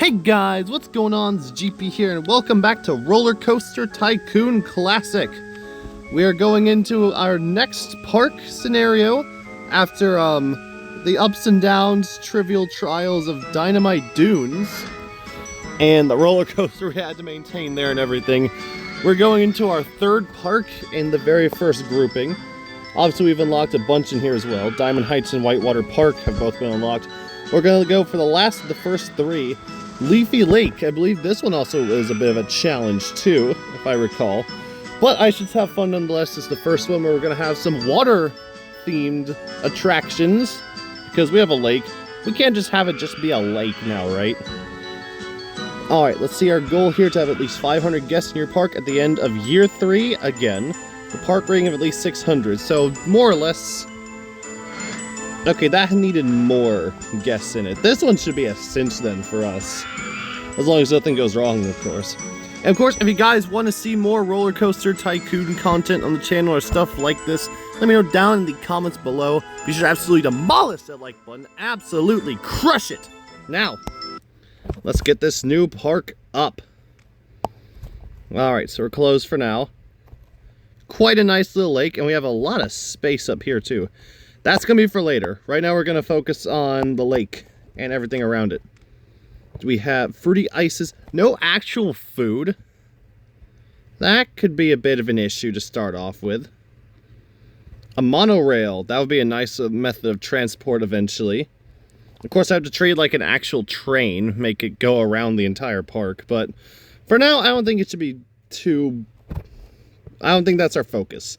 Hey guys, what's going on? It's GP here, and welcome back to Roller Coaster Tycoon Classic. We are going into our next park scenario after the ups and downs, trivial trials of Dynamite Dunes, and the roller coaster we had to maintain there and everything. We're going into our third park in the very first grouping. Obviously, we've unlocked a bunch in here as well. Diamond Heights and Whitewater Park have both been unlocked. We're going to go for the last of the first three. Leafy Lake, I believe this one also is a bit of a challenge too, if I recall. But I should have fun nonetheless. It's the first one where we're going to have some water-themed attractions, because we have a lake. We can't just have it just be a lake now, right? Alright, let's see our goal here to have at least 500 guests in your park at the end of year 3 again. The park rating of at least 600, so more or less... Okay, that needed more guests in it. This one should be a cinch then for us. As long as nothing goes wrong, of course. And of course, if you guys want to see more Roller Coaster Tycoon content on the channel or stuff like this, let me know down in the comments below. Be sure to absolutely demolish that like button. Absolutely crush it! Now, let's get this new park up. Alright, so we're closed for now. Quite a nice little lake, and we have a lot of space up here too. That's going to be for later. Right now we're going to focus on the lake and everything around it. We have fruity ices. No actual food. That could be a bit of an issue to start off with. A monorail. That would be a nice method of transport eventually. Of course I have to treat it like an actual train. Make it go around the entire park. But for now I don't think it should be too... I don't think that's our focus.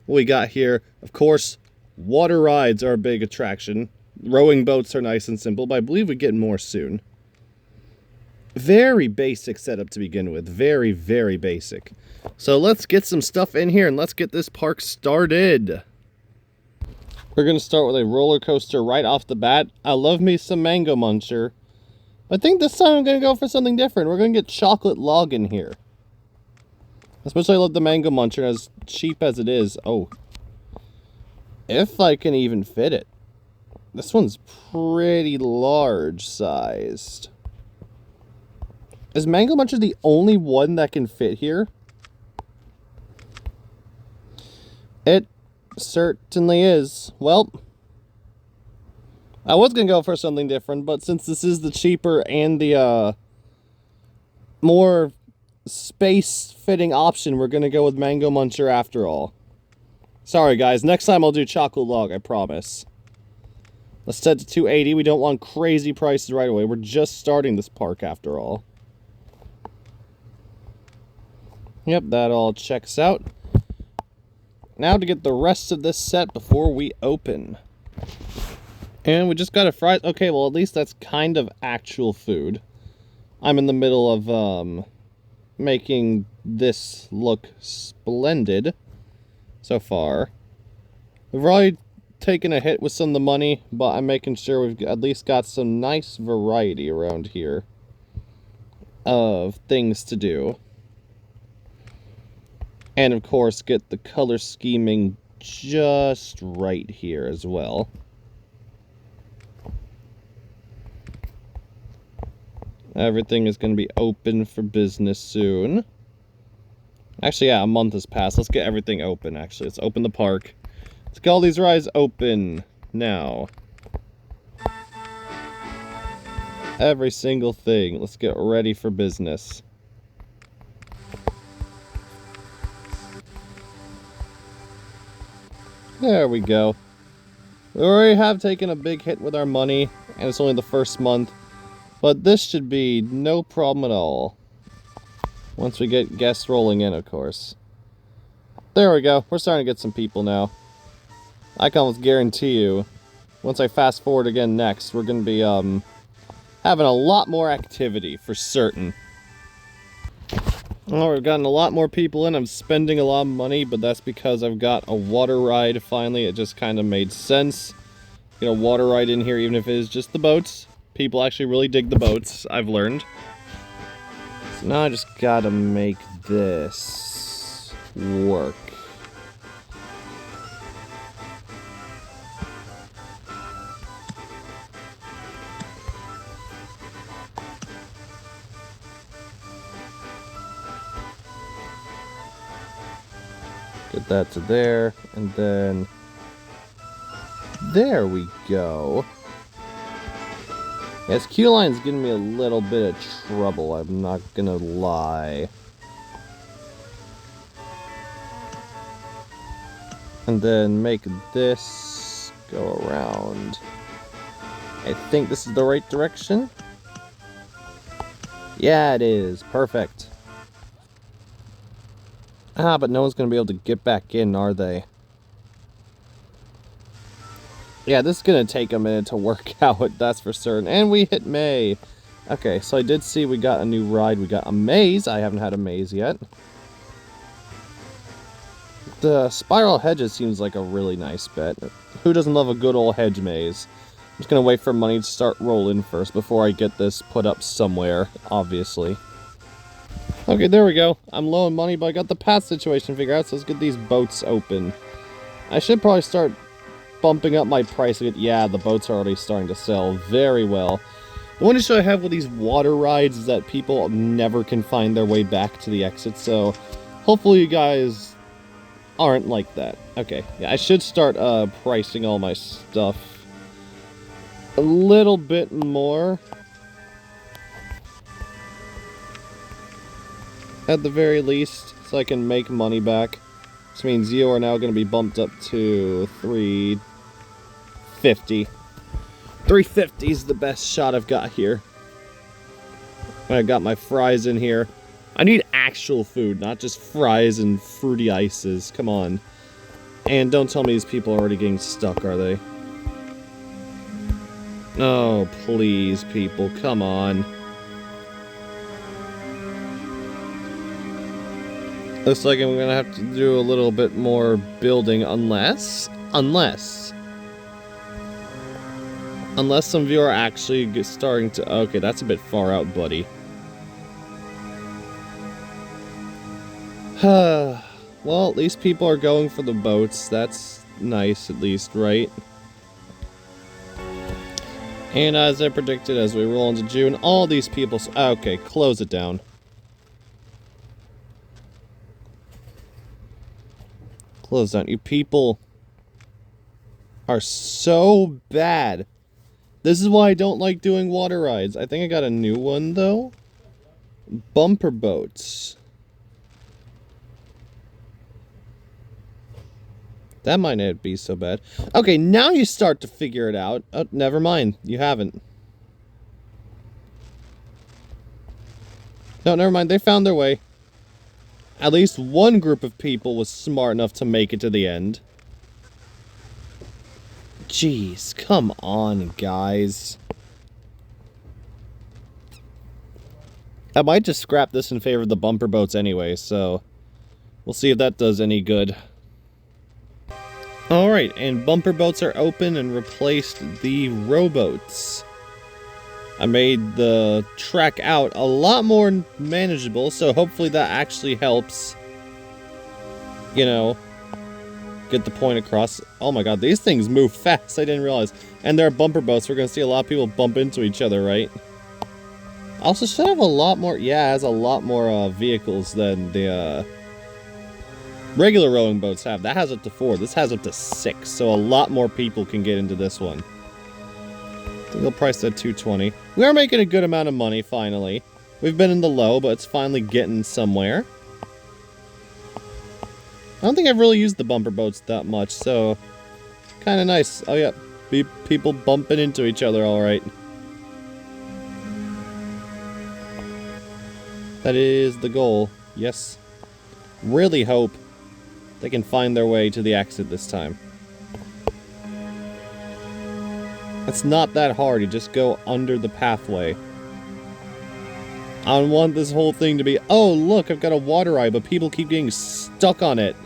What we got here, of course... Water rides are a big attraction. Rowing boats are nice and simple, but I believe we get more soon. Very basic setup to begin with. Very, very basic. So let's get some stuff in here and let's get this park started. We're going to start with a roller coaster right off the bat. I love me some Mango Muncher. I think this time I'm going to go for something different. We're going to get Chocolate Log in here. Especially I love the Mango Muncher, as cheap as it is. Oh. If I can even fit it. This one's pretty large sized. Is Mango Muncher the only one that can fit here? It certainly is. Well, I was going to go for something different, but since this is the cheaper and the more space-fitting option, we're going to go with Mango Muncher after all. Sorry guys, next time I'll do Chocolate Log, I promise. Let's set to 280. We don't want crazy prices right away. We're just starting this park after all. Yep, that all checks out. Now to get the rest of this set before we open. And we just got a fries. Okay, well at least that's kind of actual food. I'm in the middle of making this look splendid. So far. We've already taken a hit with some of the money, but I'm making sure we've at least got some nice variety around here of things to do. And of course, get the color scheming just right here as well. Everything is going to be open for business soon. Actually, yeah, a month has passed. Let's get everything open, actually. Let's open the park. Let's get all these rides open now. Every single thing. Let's get ready for business. There we go. We already have taken a big hit with our money, and it's only the first month. But this should be no problem at all. Once we get guests rolling in, of course. There we go. We're starting to get some people now. I can almost guarantee you, once I fast forward again next, we're going to be having a lot more activity, for certain. Oh, we've gotten a lot more people in. I'm spending a lot of money, but that's because I've got a water ride finally. It just kind of made sense. Get a water ride in here, even if it is just the boats. People actually really dig the boats, I've learned. So now I just gotta make this work. Put that to there, and then there we go. Yes, queue line's giving me a little bit of trouble, I'm not gonna lie. And then make this go around. I think this is the right direction. Yeah, it is. Perfect. Ah, but no one's gonna be able to get back in, are they? Yeah, this is gonna take a minute to work out, that's for certain. And we hit May. Okay, so I did see we got a new ride. We got a maze. I haven't had a maze yet. The spiral hedges seems like a really nice bet. Who doesn't love a good old hedge maze? I'm just gonna wait for money to start rolling first before I get this put up somewhere, obviously. Okay, there we go. I'm low on money, but I got the path situation figured out, so let's get these boats open. I should probably start bumping up my price. Yeah, the boats are already starting to sell very well. The one issue I have with these water rides is that people never can find their way back to the exit, so hopefully you guys aren't like that. Okay, yeah, I should start pricing all my stuff a little bit more. At the very least, so I can make money back. This means you are now going to be bumped up to 350. 350 is the best shot I've got here. I got my fries in here. I need actual food, not just fries and fruity ices. Come on. And don't tell me these people are already getting stuck, are they? Oh, please, people. Come on. Looks like I'm gonna have to do a little bit more building unless some of you are actually starting to... Okay, that's a bit far out, buddy. Well, at least people are going for the boats. That's nice, at least, right? And as I predicted, as we roll into June, all these people... Okay, close it down. Close down. You people are so bad. This is why I don't like doing water rides. I think I got a new one, though. Bumper boats. That might not be so bad. Okay, now you start to figure it out. Oh, never mind. You haven't. No, never mind. They found their way. At least one group of people was smart enough to make it to the end. Jeez, come on, guys. I might just scrap this in favor of the bumper boats anyway, so we'll see if that does any good. Alright, and bumper boats are open and replaced the rowboats. I made the track out a lot more manageable, so hopefully that actually helps, you know, get the point across. Oh my god, these things move fast, I didn't realize. And they're bumper boats, we're gonna see a lot of people bump into each other, right? Also, should have a lot more, yeah, it has a lot more vehicles than the regular rowing boats have. That has up to 4, this has up to 6, so a lot more people can get into this one. I think they'll price at 220. We are making a good amount of money, finally. We've been in the low, but it's finally getting somewhere. I don't think I've really used the bumper boats that much, so... kind of nice. Oh yeah, people bumping into each other, alright. That is the goal. Yes. Really hope they can find their way to the exit this time. It's not that hard, you just go under the pathway. I don't want this whole thing to be, oh look, I've got a water ride, but people keep getting stuck on it.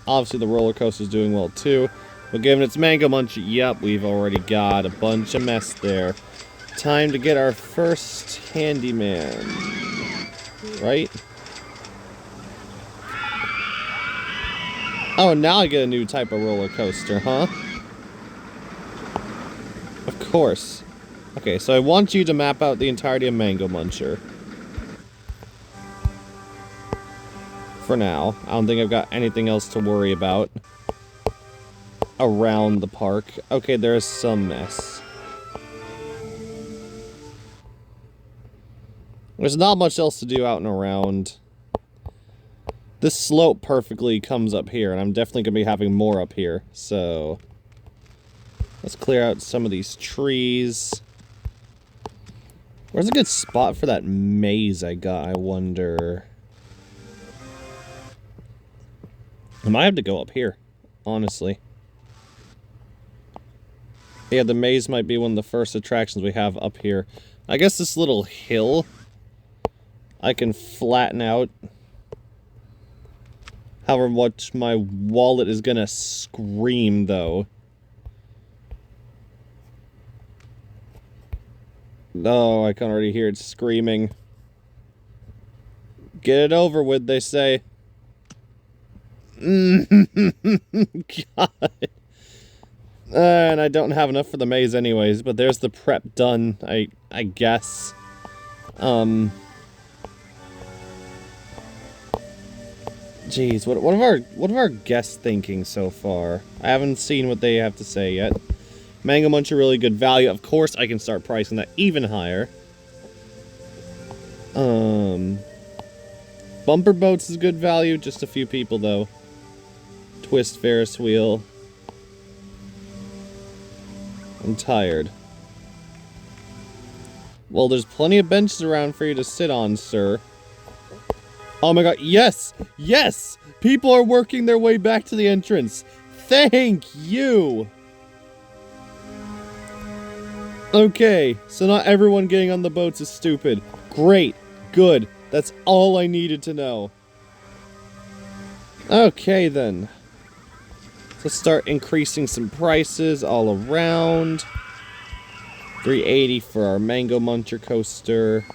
Obviously the roller coaster's doing well too. But given its Mango Munch, yep, we've already got a bunch of mess there. Time to get our first handyman. Right? Oh, now I get a new type of roller coaster, huh? Of course. Okay, so I want you to map out the entirety of Mango Muncher. For now. I don't think I've got anything else to worry about around the park. Okay, there is some mess. There's not much else to do out and around. This slope perfectly comes up here, and I'm definitely going to be having more up here, so... Let's clear out some of these trees. Where's a good spot for that maze I got, I wonder? I might have to go up here, honestly. Yeah, the maze might be one of the first attractions we have up here. I guess this little hill I can flatten out. However much my wallet is gonna scream, though. No, I can already hear it screaming. Get it over with, they say. God. And I don't have enough for the maze anyways, but there's the prep done, I guess. Jeez, what are our guests thinking so far? I haven't seen what they have to say yet. Mango Munch are really good value. Of course I can start pricing that even higher. Bumper Boats is good value, just a few people though. Twist Ferris Wheel. I'm tired. Well, there's plenty of benches around for you to sit on, sir. Oh my god, yes! Yes! People are working their way back to the entrance. Thank you! Okay, so not everyone getting on the boats is stupid. Great. Good. That's all I needed to know. Okay, then. Let's start increasing some prices all around. $3.80 for our Mango Muncher coaster.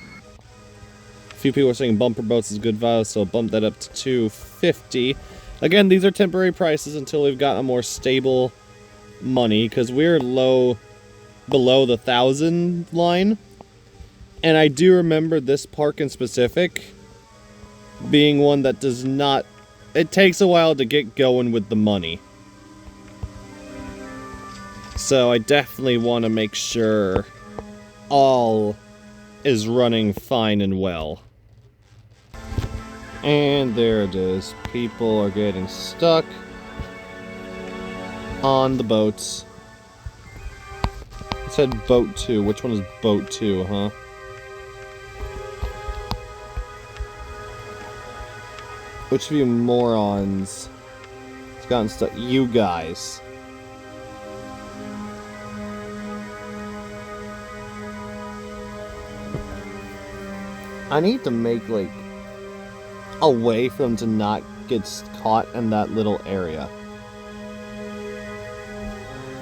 A few people are saying Bumper Boats is good value, so I'll bump that up to $2.50. Again, these are temporary prices until we've got a more stable money, because we're below the 1,000 line. And I do remember this park in specific being one that does not... It takes a while to get going with the money. So I definitely want to make sure all is running fine and well. And there it is. People are getting stuck on the boats. It said boat 2. Which one is boat 2, huh? Which of you morons has gotten stuck? You guys. I need to make, like, a way for them to not get caught in that little area.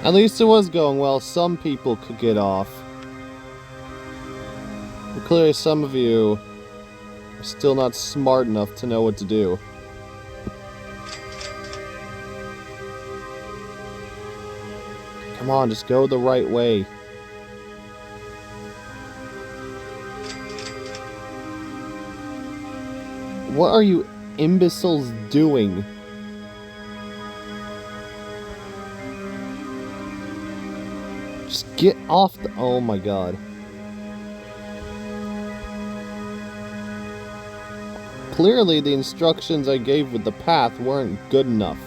At least it was going well. Some people could get off. But clearly some of you are still not smart enough to know what to do. Come on, just go the right way. What are you imbeciles doing? Just get off the... Oh my god. Clearly the instructions I gave with the path weren't good enough.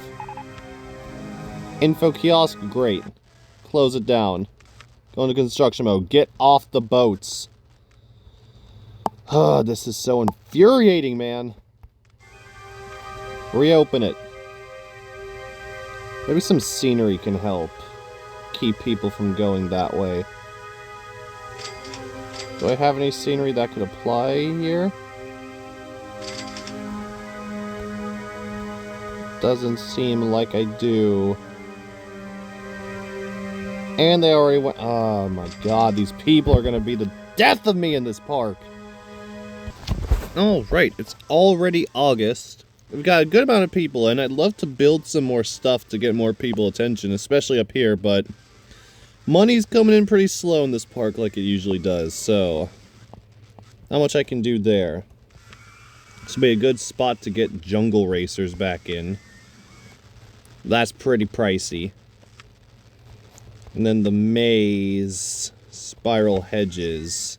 Info kiosk, great. Close it down. Go into construction mode. Get off the boats. Ah, this is so infuriating, man. Reopen it. Maybe some scenery can help keep people from going that way. Do I have any scenery that could apply here? Doesn't seem like I do. And they already went... Oh my god, these people are gonna be the death of me in this park. Oh, right, it's already August. We've got a good amount of people, and I'd love to build some more stuff to get more people attention, especially up here, but money's coming in pretty slow in this park like it usually does, so not much I can do there. This will be a good spot to get jungle racers back in. That's pretty pricey. And then the maze, spiral hedges.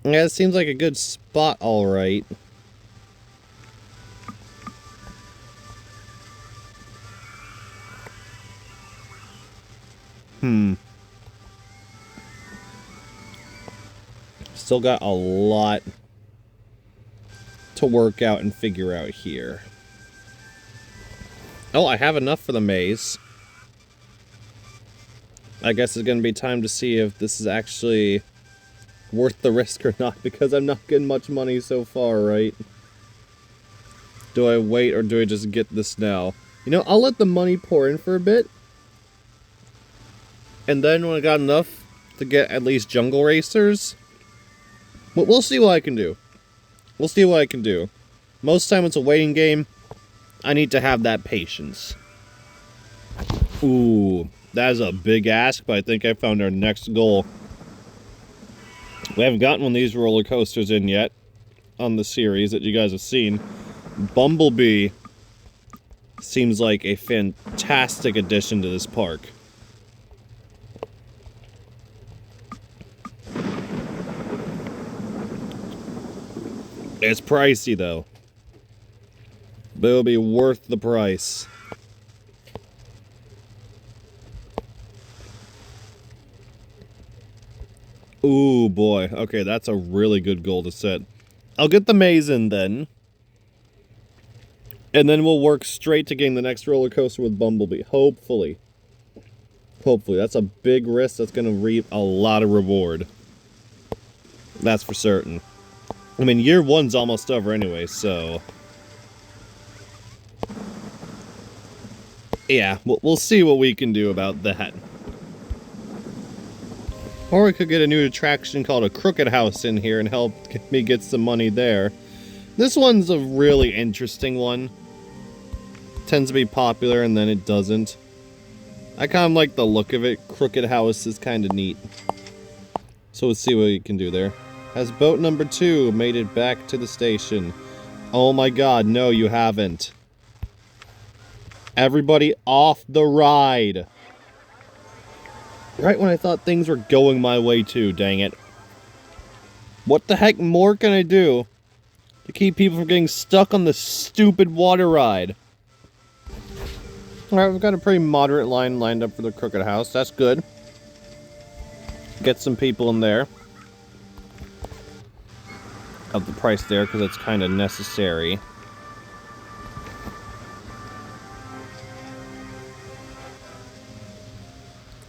Yeah, it seems like a good spot, alright. Still got a lot to work out and figure out here. Oh, I have enough for the maze. I guess it's going to be time to see if this is actually worth the risk or not, because I'm not getting much money so far, right? Do I wait or do I just get this now? You know, I'll let the money pour in for a bit. And then when I got enough to get at least jungle racers, but we'll see what I can do. We'll see what I can do. Most time it's a waiting game. I need to have that patience. Ooh, that is a big ask, but I think I found our next goal. We haven't gotten one of these roller coasters in yet on the series that you guys have seen. Bumblebee seems like a fantastic addition to this park. It's pricey, though. But it'll be worth the price. Ooh, boy. Okay, that's a really good goal to set. I'll get the maze in, then. And then we'll work straight to getting the next roller coaster with Bumblebee. Hopefully. Hopefully. That's a big risk that's going to reap a lot of reward. That's for certain. I mean, year one's almost over anyway, so... yeah, we'll see what we can do about that. Or we could get a new attraction called a Crooked House in here and help me get some money there. This one's a really interesting one. Tends to be popular and then it doesn't. I kind of like the look of it. Crooked House is kind of neat. So let's see what we can do there. Has boat number 2 made it back to the station? Oh my god, no you haven't. Everybody off the ride. Right when I thought things were going my way too, dang it. What the heck more can I do to keep people from getting stuck on the stupid water ride? Alright, we've got a pretty moderate line lined up for the Crooked House. That's good. Get some people in there. Of the price there, because it's kind of necessary.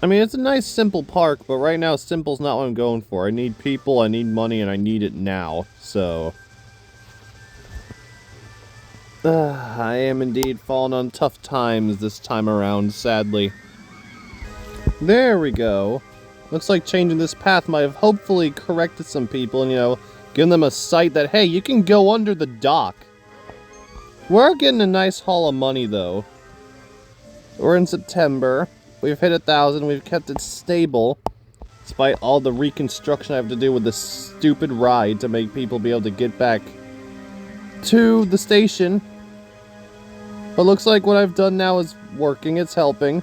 I mean, it's a nice, simple park, but right now, simple's not what I'm going for. I need people, I need money, and I need it now, so... I am indeed falling on tough times this time around, sadly. There we go. Looks like changing this path might have hopefully corrected some people, and, you know, given them a sight that, hey, you can go under the dock. We're getting a nice haul of money, though. We're in September. We've hit 1,000. We've kept it stable. Despite all the reconstruction I have to do with this stupid ride to make people be able to get back to the station. But looks like what I've done now is working. It's helping.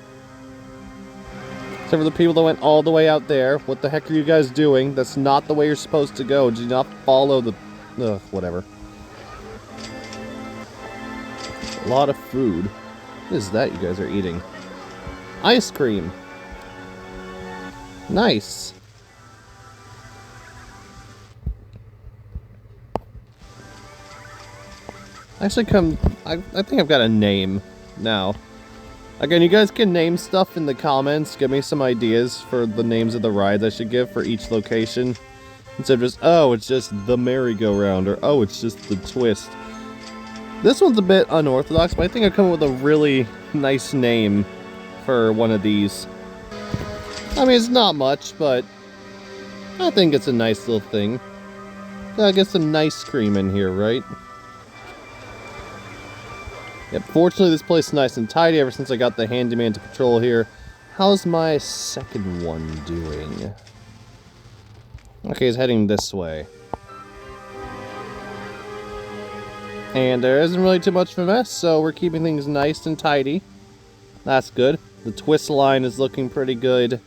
Except for the people that went all the way out there. What the heck are you guys doing? That's not the way you're supposed to go. Do not follow the... ugh, whatever. A lot of food. What is that you guys are eating? Ice cream. Nice. Actually, I think I've got a name now. Again, you guys can name stuff in the comments. Give me some ideas for the names of the rides I should give for each location. Instead of just, oh, it's just the merry-go-round, or oh, it's just the twist. This one's a bit unorthodox, but I think I've come up with a really nice name for one of these. I mean, it's not much, but I think it's a nice little thing. Gotta get some nice cream in here, right? Yep, fortunately this place is nice and tidy ever since I got the handyman to patrol here. How's my second one doing? Okay, he's heading this way. And there isn't really too much of a mess, so we're keeping things nice and tidy. That's good. The twist line is looking pretty good.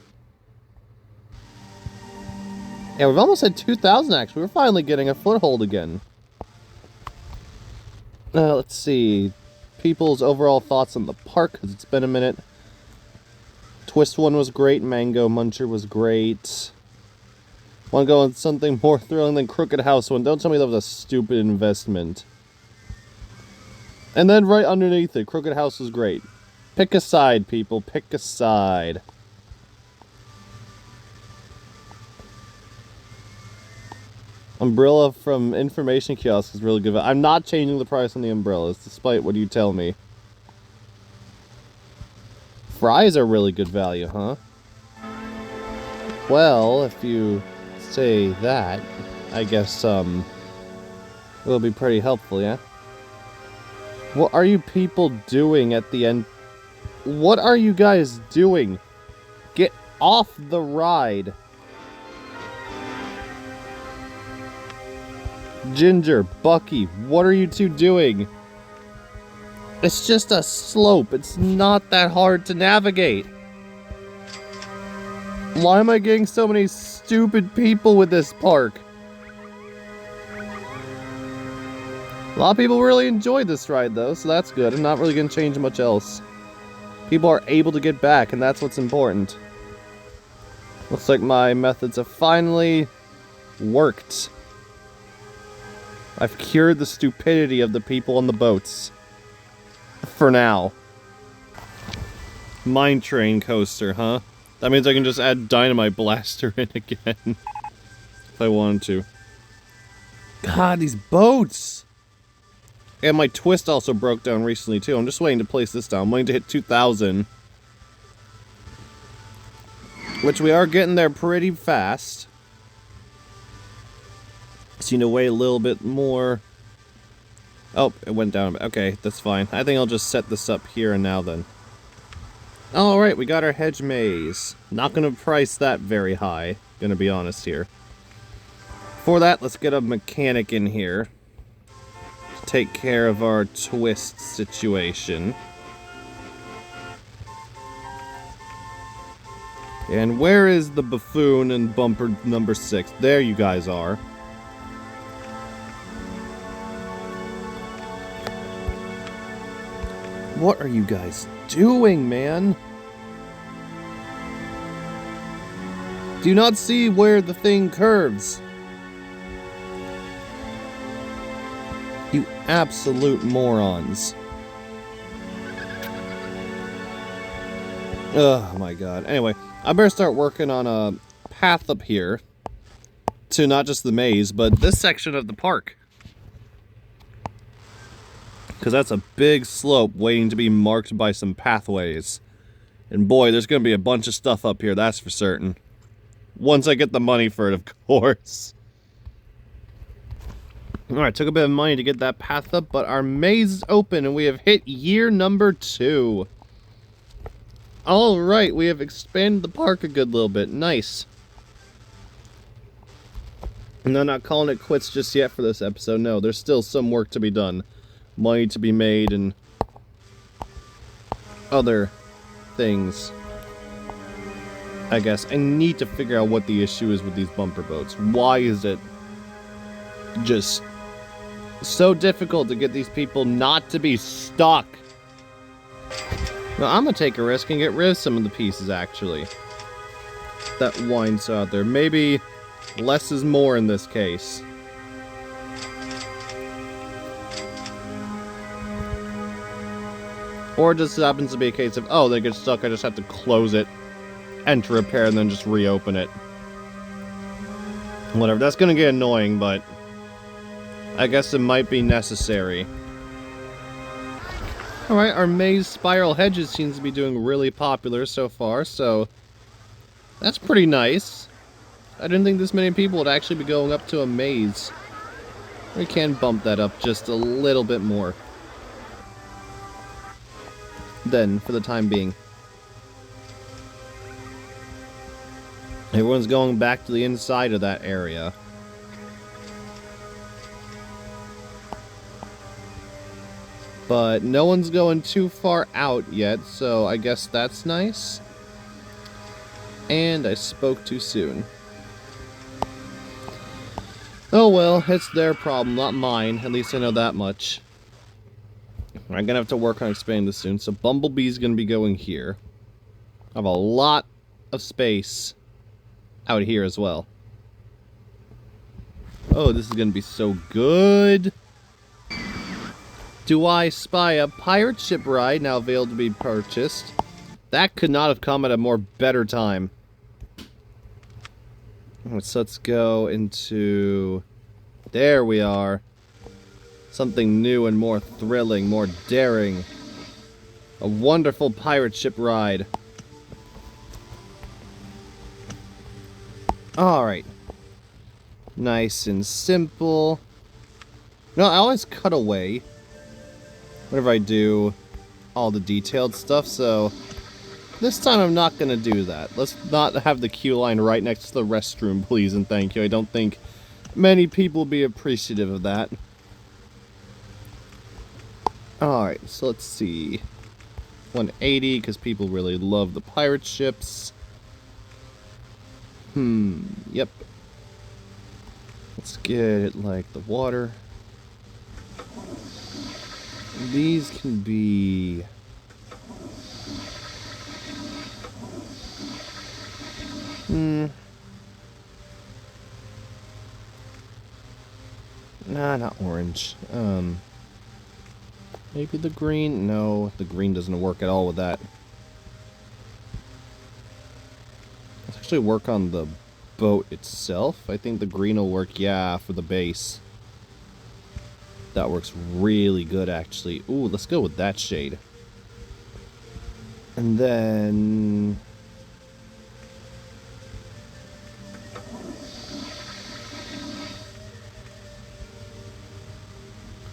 Yeah, we've almost had 2,000 actually. We're finally getting a foothold again. Let's see. People's overall thoughts on the park, because it's been a minute. Twist one was great. Mango Muncher was great. Want to go on something more thrilling than Crooked House one? Don't tell me that was a stupid investment. And then right underneath it, Crooked House was great. Pick a side, people. Pick a side. Umbrella from Information Kiosk is really good. I'm not changing the price on the umbrellas, despite what you tell me. Fries are really good value, huh? Well, if you say that, I guess, will be pretty helpful, yeah? What are you people doing at the end? What are you guys doing? Get off the ride. Ginger, Bucky, what are you two doing? It's just a slope. It's not that hard to navigate. Why am I getting so many stupid people with this park? A lot of people really enjoyed this ride though, so that's good. I'm not really going to change much else. People are able to get back, and that's what's important. Looks like my methods have finally worked. I've cured the stupidity of the people on the boats. For now. Mine train coaster, huh? That means I can just add Dynamite Blaster in again. If I wanted to. God, these boats! And my twist also broke down recently too. I'm just waiting to place this down. I'm waiting to hit 2,000. Which we are getting there pretty fast. So you need to wait a little bit more. Oh, it went down. Okay, that's fine. I think I'll just set this up here and now then. Alright, we got our hedge maze. Not gonna price that very high, gonna be honest here. For that, let's get a mechanic in here to take care of our twist situation. And where is the buffoon and bumper number 6? There you guys are. What are you guys doing, man? Do you not see where the thing curves? You absolute morons. Oh my god. Anyway, I better start working on a path up here to not just the maze, but this section of the park. Because that's a big slope waiting to be marked by some pathways. And boy, there's going to be a bunch of stuff up here, that's for certain. Once I get the money for it, of course. Alright, took a bit of money to get that path up, but our maze is open and we have hit year number 2. Alright, we have expanded the park a good little bit. Nice. And I'm not calling it quits just yet for this episode. No, there's still some work to be done. Money to be made and other things. I guess I need to figure out what the issue is with these bumper boats. Why is it just so difficult to get these people not to be stuck? Now I'm gonna take a risk and get rid of some of the pieces actually. That winds out there. Maybe less is more in this case. Or it just happens to be a case of, oh, they get stuck, I just have to close it, enter repair, and then just reopen it. Whatever, that's gonna get annoying, but I guess it might be necessary. Alright, our maze spiral hedges seems to be doing really popular so far, so that's pretty nice. I didn't think this many people would actually be going up to a maze. We can bump that up just a little bit more. Then, for the time being. Everyone's going back to the inside of that area. But no one's going too far out yet, so I guess that's nice. And I spoke too soon. Oh well, it's their problem, not mine. At least I know that much. I'm gonna have to work on expanding this soon. So Bumblebee's gonna be going here. I have a lot of space out here as well. Oh, this is gonna be so good. Do I spy a pirate ship ride now available to be purchased? That could not have come at a more better time. So let's go into... There we are. Something new and more thrilling, more daring. A wonderful pirate ship ride. Alright. Nice and simple. No, I always cut away whenever I do all the detailed stuff, so this time I'm not going to do that. Let's not have the queue line right next to the restroom, please and thank you. I don't think many people will be appreciative of that. Alright, so let's see. 180, because people really love the pirate ships. Yep. Let's get it like the water. These can be... Nah, not orange. Maybe the green? No, the green doesn't work at all with that. Let's actually work on the boat itself. I think the green will work, yeah, for the base. That works really good, actually. Ooh, let's go with that shade. And then...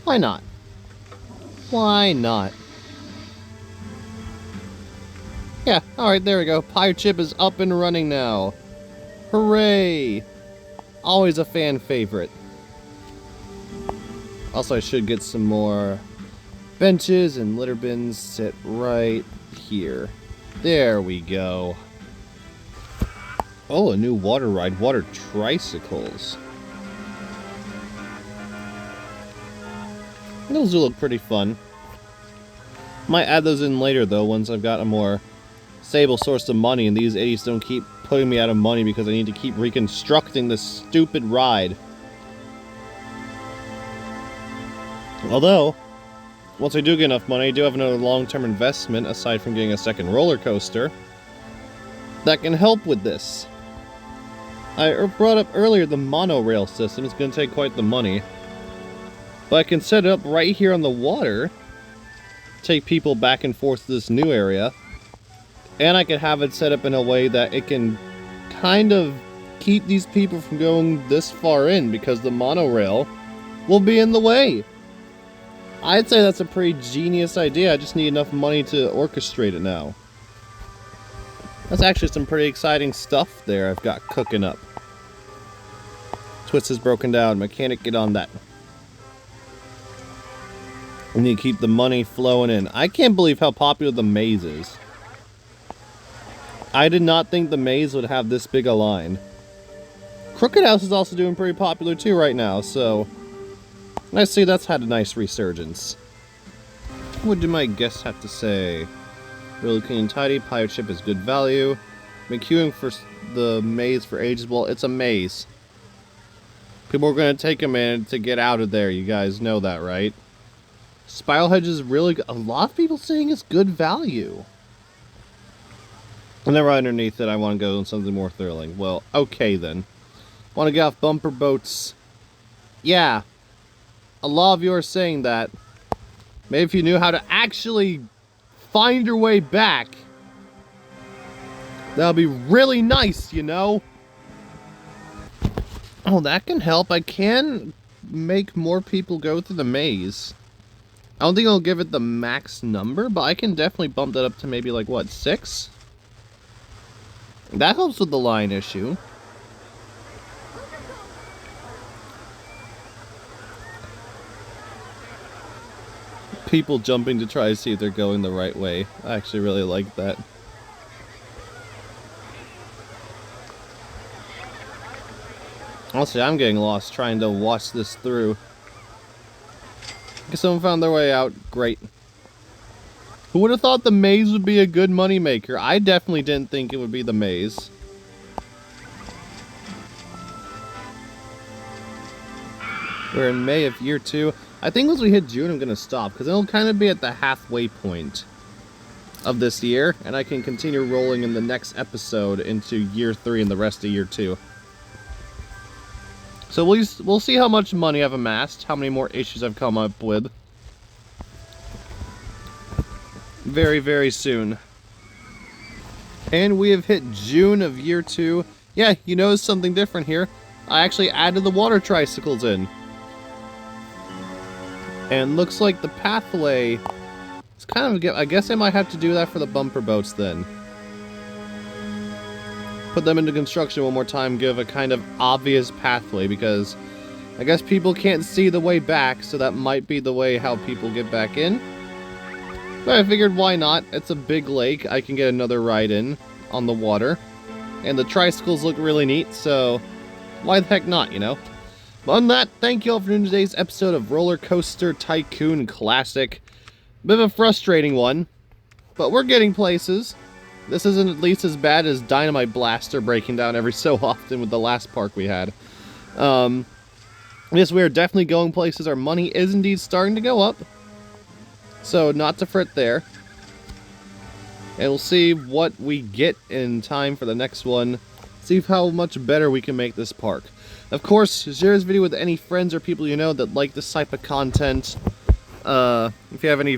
why not? Why not? Yeah, alright, there we go. Pirate ship is up and running now. Hooray! Always a fan favorite. Also, I should get some more benches and litter bins sit right here. There we go. Oh, a new water ride. Water tricycles. Those do look pretty fun. Might add those in later, though, once I've got a more stable source of money and these idiots don't keep putting me out of money because I need to keep reconstructing this stupid ride. Although, once I do get enough money, I do have another long-term investment, aside from getting a second roller coaster, that can help with this. I brought up earlier the monorail system. It's going to take quite the money. But I can set it up right here on the water, take people back and forth to this new area, and I can have it set up in a way that it can kind of keep these people from going this far in, because the monorail will be in the way. I'd say that's a pretty genius idea. I just need enough money to orchestrate it now. That's actually some pretty exciting stuff there I've got cooking up. Twist is broken down. Mechanic, get on that. We need to keep the money flowing in. I can't believe how popular the maze is. I did not think the maze would have this big a line. Crooked House is also doing pretty popular too right now, so... I see that's had a nice resurgence. What do my guests have to say? Really clean and tidy. Pirate ship is good value. Been queuing for the maze for ages. Well, it's a maze. People are going to take a minute to get out of there. You guys know that, right? Spiral Hedge is really good. A lot of people saying it's good value. And then right underneath it, I want to go on something more thrilling. Well, okay then. Want to get off bumper boats? Yeah. A lot of you are saying that. Maybe if you knew how to actually find your way back, that would be really nice, you know? Oh, that can help. I can make more people go through the maze. I don't think I'll give it the max number, but I can definitely bump that up to maybe, like, what, 6? That helps with the line issue. People jumping to try to see if they're going the right way. I actually really like that. Honestly, I'm getting lost trying to watch this through. Guess someone found their way out. Great. Who would have thought the maze would be a good moneymaker? I definitely didn't think it would be the maze. We're in May of year 2. I think once we hit June, I'm going to stop, because it'll kind of be at the halfway point of this year, and I can continue rolling in the next episode into year 3 and the rest of year 2. So we'll see how much money I've amassed, how many more issues I've come up with. Very, very soon. And we have hit June of year 2. Yeah, you notice something different here. I actually added the water tricycles in. And looks like the pathway is kind of... I guess I might have to do that for the bumper boats then. Put them into construction one more time, give a kind of obvious pathway, because I guess people can't see the way back, so that might be the way how people get back in. But I figured, why not? It's a big lake, I can get another ride in on the water. And the tricycles look really neat, so why the heck not, you know? But on that, thank you all for doing today's episode of Roller Coaster Tycoon Classic. Bit of a frustrating one, but we're getting places. This isn't at least as bad as Dynamite Blaster breaking down every so often with the last park we had. Yes, we are definitely going places. Our money is indeed starting to go up. So, not to fret there. And we'll see what we get in time for the next one. See how much better we can make this park. Of course, share this video with any friends or people you know that like this type of content. If you have any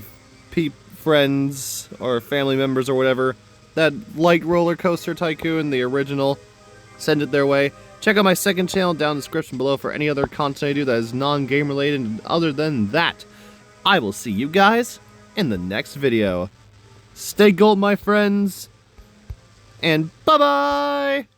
friends or family members or whatever that like Roller Coaster Tycoon, the original, send it their way. Check out my second channel down in the description below for any other content I do that is non-game related. And other than that, I will see you guys in the next video. Stay gold, my friends, and bye-bye!